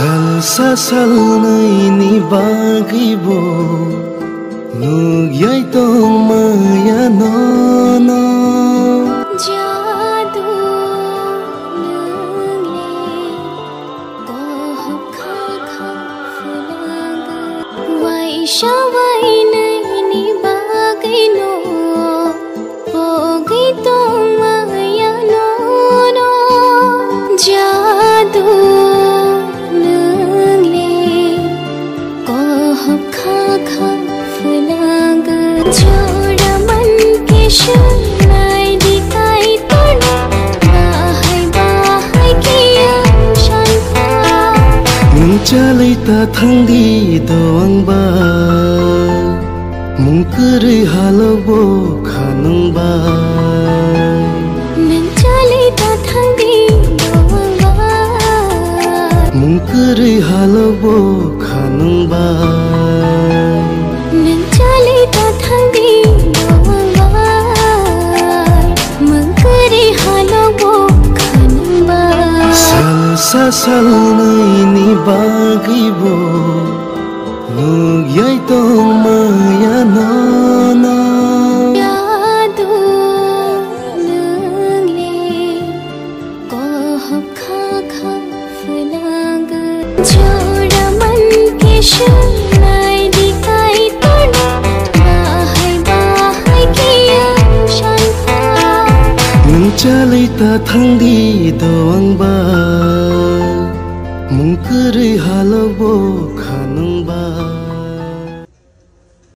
Salsa salnai ni bagibo Nugyay tong maya nono Jadu nungle Kohab khakha fulaga Waisha wainai ni bagino Pogi tong maya nono Jadu Chalai ta thangdi doang ba Mungkuri halabo khanung ba Chalai ta thangdi doang ba Mungkuri halabo khanung ba Chalai ta thangdi doang ba Mungkuri halabo khanung ba Salsa salnai ni bagibo Nugyay tong maya nono Jadu nungle Kohab khakha fulaga Jora man ke shanai dikai tona Bahai bahai kiya shanta Chalai ta thangdi doang ba Mungkuri halabo